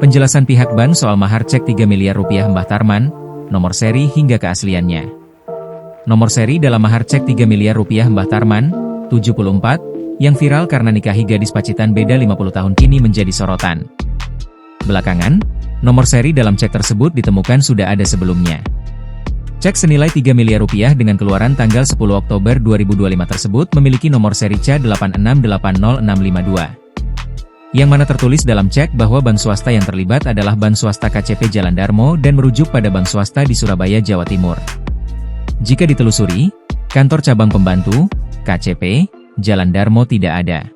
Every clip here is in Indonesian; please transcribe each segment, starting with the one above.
Penjelasan pihak bank soal mahar cek 3 miliar rupiah Mbah Tarman, nomor seri hingga keasliannya. Nomor seri dalam mahar cek 3 miliar rupiah Mbah Tarman, 74, yang viral karena nikahi gadis Pacitan beda 50 tahun kini menjadi sorotan. Belakangan, nomor seri dalam cek tersebut ditemukan sudah ada sebelumnya. Cek senilai 3 miliar rupiah dengan keluaran tanggal 10 Oktober 2025 tersebut memiliki nomor seri C86800652. Yang mana tertulis dalam cek bahwa bank swasta yang terlibat adalah Bank Swasta KCP Jalan Darmo dan merujuk pada bank swasta di Surabaya, Jawa Timur. Jika ditelusuri, kantor cabang pembantu, KCP, Jalan Darmo tidak ada.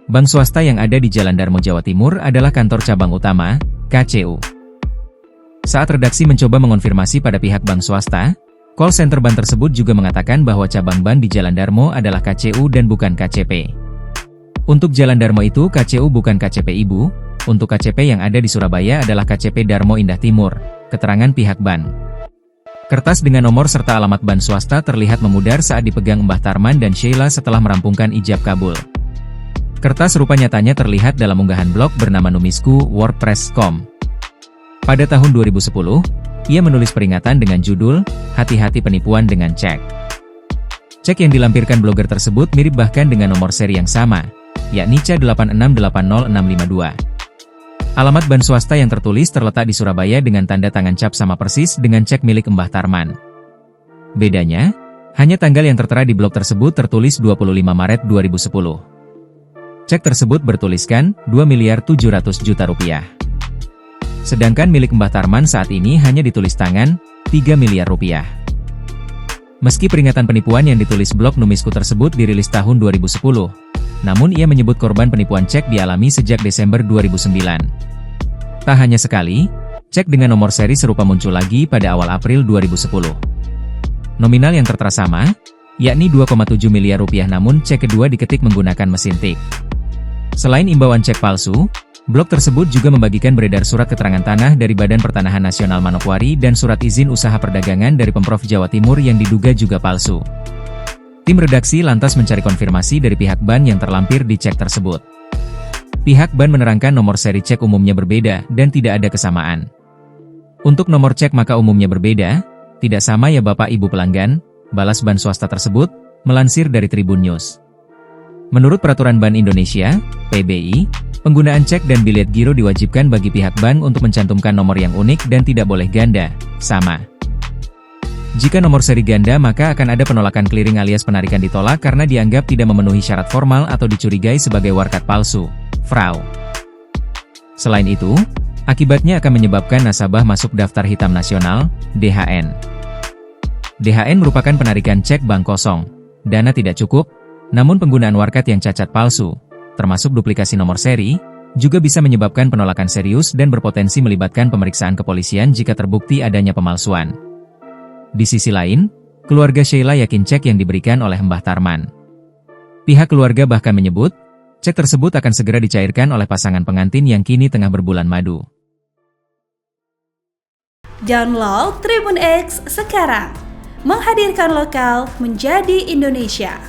Bank swasta yang ada di Jalan Darmo, Jawa Timur adalah kantor cabang utama, KCU. Saat redaksi mencoba mengonfirmasi pada pihak bank swasta, call center bank tersebut juga mengatakan bahwa cabang bank di Jalan Darmo adalah KCU dan bukan KCP. Untuk Jalan Darmo itu KCU bukan KCP Ibu, untuk KCP yang ada di Surabaya adalah KCP Darmo Indah Timur, keterangan pihak bank. Kertas dengan nomor serta alamat bank swasta terlihat memudar saat dipegang Mbah Tarman dan Sheila setelah merampungkan ijab kabul. Kertas rupa nyatanya terlihat dalam unggahan blog bernama Numisku WordPress.com. Pada tahun 2010, ia menulis peringatan dengan judul, "Hati-hati penipuan dengan cek." Cek yang dilampirkan blogger tersebut mirip bahkan dengan nomor seri yang sama, yakni C86800652. Alamat bank swasta yang tertulis terletak di Surabaya dengan tanda tangan cap sama persis dengan cek milik Mbah Tarman. Bedanya, hanya tanggal yang tertera di blog tersebut tertulis 25 Maret 2010. Cek tersebut bertuliskan 2 miliar 700 juta rupiah. Sedangkan milik Mbah Tarman saat ini hanya ditulis tangan, 3 miliar rupiah. Meski peringatan penipuan yang ditulis blog Numisku tersebut dirilis tahun 2010, namun ia menyebut korban penipuan cek dialami sejak Desember 2009. Tak hanya sekali, cek dengan nomor seri serupa muncul lagi pada awal April 2010. Nominal yang tertera sama, yakni 2,7 miliar rupiah namun cek kedua diketik menggunakan mesin tik. Selain imbauan cek palsu, blog tersebut juga membagikan beredar surat keterangan tanah dari Badan Pertanahan Nasional Manokwari dan surat izin usaha perdagangan dari Pemprov Jawa Timur yang diduga juga palsu. Tim redaksi lantas mencari konfirmasi dari pihak bank yang terlampir di cek tersebut. Pihak bank menerangkan nomor seri cek umumnya berbeda dan tidak ada kesamaan. Untuk nomor cek maka umumnya berbeda, tidak sama ya Bapak Ibu pelanggan, balas bank swasta tersebut, melansir dari Tribun News. Menurut Peraturan Bank Indonesia, PBI, penggunaan cek dan bilet giro diwajibkan bagi pihak bank untuk mencantumkan nomor yang unik dan tidak boleh ganda, sama. Jika nomor seri ganda maka akan ada penolakan clearing alias penarikan ditolak karena dianggap tidak memenuhi syarat formal atau dicurigai sebagai warkat palsu, fraud. Selain itu, akibatnya akan menyebabkan nasabah masuk daftar hitam nasional, DHN. DHN merupakan penarikan cek bank kosong, dana tidak cukup, namun penggunaan warkat yang cacat palsu, termasuk duplikasi nomor seri, juga bisa menyebabkan penolakan serius dan berpotensi melibatkan pemeriksaan kepolisian jika terbukti adanya pemalsuan. Di sisi lain, keluarga Sheila yakin cek yang diberikan oleh Mbah Tarman. Pihak keluarga bahkan menyebut, cek tersebut akan segera dicairkan oleh pasangan pengantin yang kini tengah berbulan madu. Download Tribun X sekarang, menghadirkan lokal menjadi Indonesia.